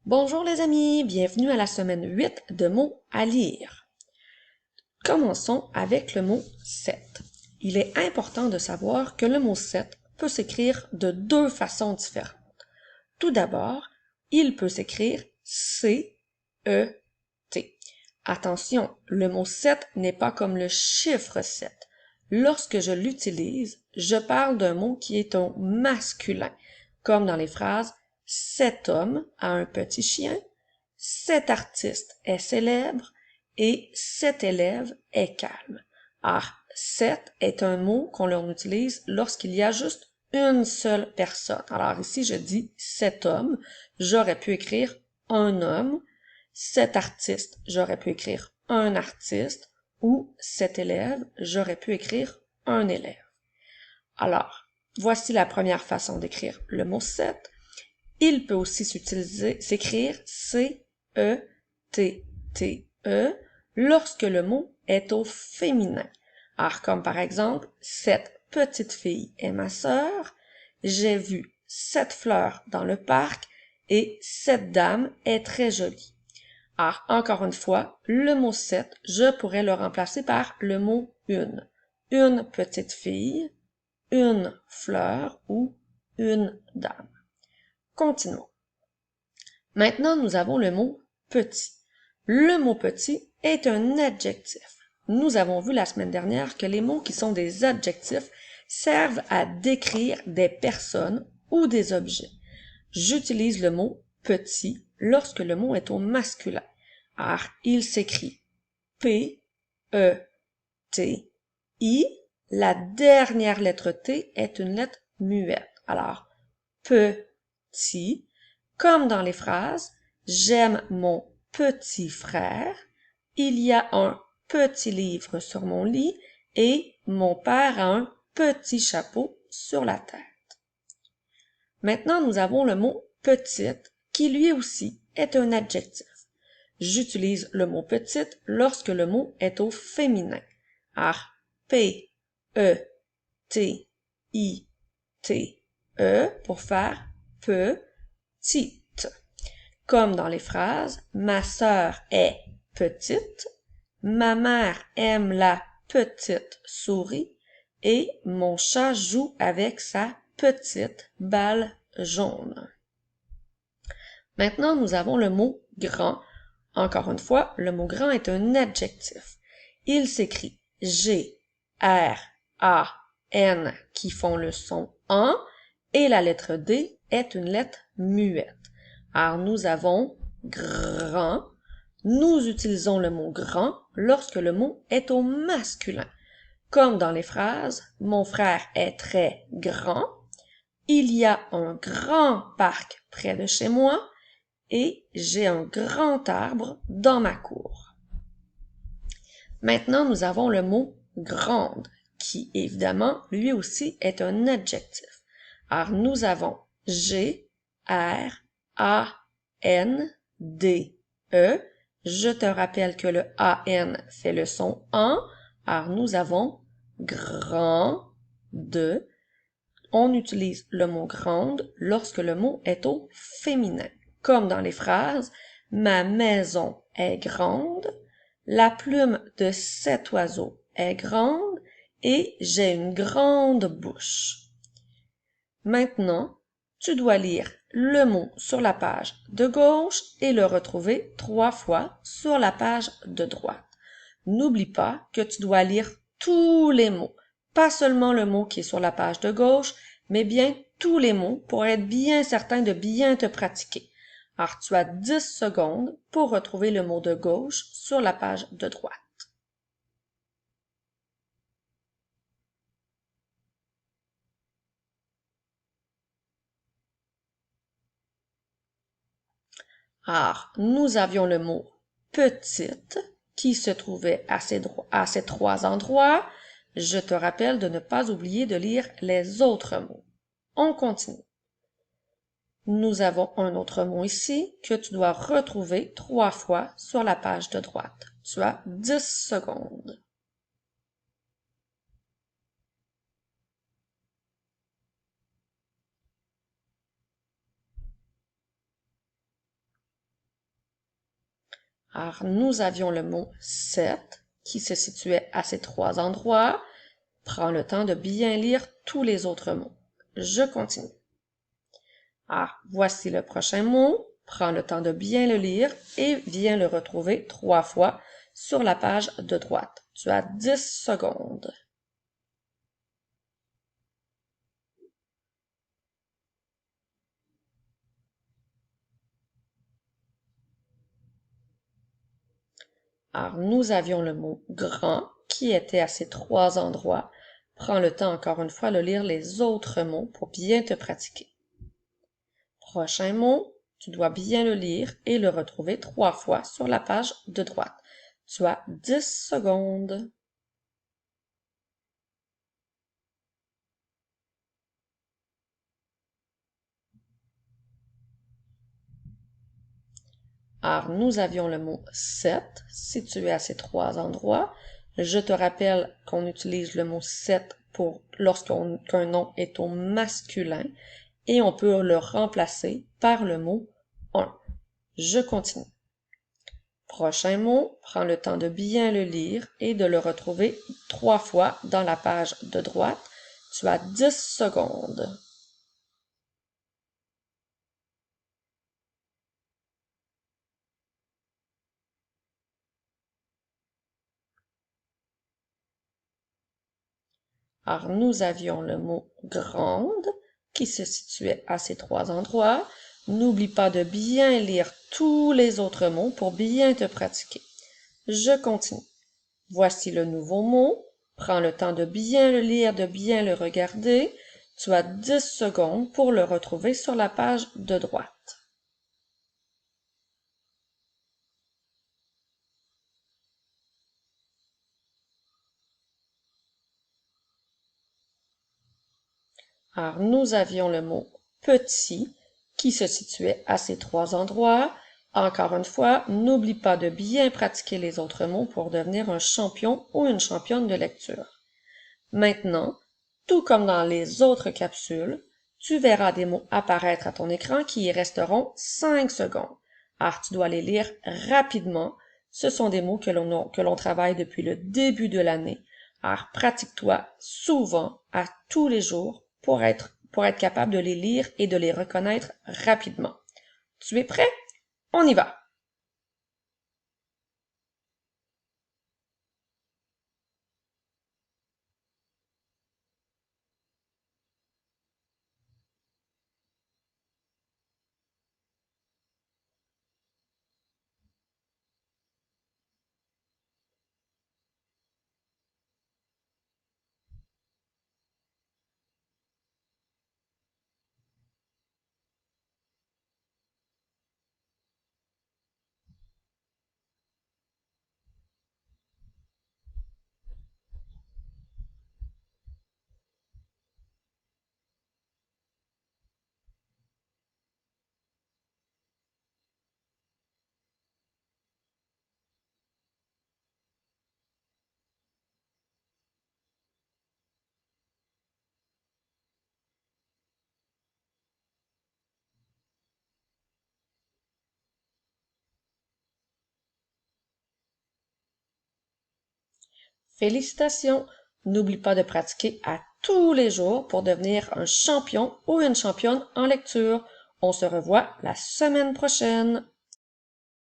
Bonjour les amis, bienvenue à la semaine 8 de mots à lire. Commençons avec le mot 7. Il est important de savoir que le mot 7 peut s'écrire de deux façons différentes. Tout d'abord, il peut s'écrire C-E-T. Attention, le mot 7 n'est pas comme le chiffre 7. Lorsque je l'utilise, je parle d'un mot qui est un masculin, comme dans les phrases « Cet homme a un petit chien »,« Cet artiste est célèbre » et « Cet élève est calme ». Ah, 7 est un mot qu'on utilise lorsqu'il y a juste une seule personne. Alors ici, je dis « cet homme », j'aurais pu écrire « un homme », cet artiste, j'aurais pu écrire un artiste, ou cet élève, j'aurais pu écrire un élève. Alors, voici la première façon d'écrire le mot 7. Il peut aussi s'écrire C-E-T-T-E lorsque le mot est au féminin. Alors, comme par exemple, cette petite fille est ma sœur, j'ai vu cette fleur dans le parc et cette dame est très jolie. Ah, encore une fois, le mot 7, je pourrais le remplacer par le mot une. Une petite fille, une fleur ou une dame. Continuons. Maintenant, nous avons le mot petit. Le mot petit est un adjectif. Nous avons vu la semaine dernière que les mots qui sont des adjectifs servent à décrire des personnes ou des objets. J'utilise le mot petit lorsque le mot est au masculin. Alors, il s'écrit P-E-T-I. La dernière lettre T est une lettre muette. Alors, petit, comme dans les phrases « J'aime mon petit frère »,« Il y a un petit livre sur mon lit » et « Mon père a un petit chapeau sur la tête ». Maintenant, nous avons le mot « petite » qui lui aussi est un adjectif. J'utilise le mot petite lorsque le mot est au féminin. Alors, P-E-T-I-T-E pour faire petite. Comme dans les phrases « Ma sœur est petite »,« Ma mère aime la petite souris » et « Mon chat joue avec sa petite balle jaune ». Maintenant, nous avons le mot « grand ». Encore une fois, le mot grand est un adjectif. Il s'écrit G-R-A-N qui font le son en et la lettre D est une lettre muette. Alors nous avons grand. Nous utilisons le mot grand lorsque le mot est au masculin. Comme dans les phrases Mon frère est très grand, Il y a un grand parc près de chez moi et j'ai un grand arbre dans ma cour. Maintenant, nous avons le mot grande, qui évidemment, lui aussi, est un adjectif. Alors, nous avons G-R-A-N-D-E. Je te rappelle que le A-N fait le son en. Alors, nous avons grande. On utilise le mot grande lorsque le mot est au féminin. Comme dans les phrases « Ma maison est grande »,« La plume de cet oiseau est grande » et « J'ai une grande bouche ». Maintenant, tu dois lire le mot sur la page de gauche et le retrouver 3 fois sur la page de droite. N'oublie pas que tu dois lire tous les mots, pas seulement le mot qui est sur la page de gauche, mais bien tous les mots pour être bien certain de bien te pratiquer. Alors, tu as 10 secondes pour retrouver le mot de gauche sur la page de droite. Alors, nous avions le mot petite qui se trouvait à ces 3 endroits. Je te rappelle de ne pas oublier de lire les autres mots. On continue. Nous avons un autre mot ici que tu dois retrouver 3 fois sur la page de droite. Tu as 10 secondes. Alors, nous avions le mot 7 qui se situait à ces trois endroits. Prends le temps de bien lire tous les autres mots. Je continue. Alors, voici le prochain mot. Prends le temps de bien le lire et viens le retrouver 3 fois sur la page de droite. Tu as 10 secondes. Alors, nous avions le mot grand qui était à ces trois endroits. Prends le temps encore une fois de lire les autres mots pour bien te pratiquer. Prochain mot, tu dois bien le lire et le retrouver 3 fois sur la page de droite. Tu as 10 secondes. Alors, nous avions le mot 7 situé à ces trois endroits. Je te rappelle qu'on utilise le mot 7 pour lorsqu'un nom est au masculin et on peut le remplacer par le mot 1. Je continue. Prochain mot, prends le temps de bien le lire et de le retrouver 3 fois dans la page de droite. Tu as 10 secondes. Alors, nous avions le mot grande qui se situait à ces trois endroits. N'oublie pas de bien lire tous les autres mots pour bien te pratiquer. Je continue. Voici le nouveau mot. Prends le temps de bien le lire, de bien le regarder. Tu as 10 secondes pour le retrouver sur la page de droite. Alors, nous avions le mot petit qui se situait à ces trois endroits. Encore une fois, n'oublie pas de bien pratiquer les autres mots pour devenir un champion ou une championne de lecture. Maintenant, tout comme dans les autres capsules, tu verras des mots apparaître à ton écran qui y resteront 5 secondes. Alors, tu dois les lire rapidement. Ce sont des mots que l'on travaille depuis le début de l'année. Alors, pratique-toi souvent, à tous les jours, pour être capable de les lire et de les reconnaître rapidement. Tu es prêt? On y va! Félicitations! N'oublie pas de pratiquer à tous les jours pour devenir un champion ou une championne en lecture. On se revoit la semaine prochaine.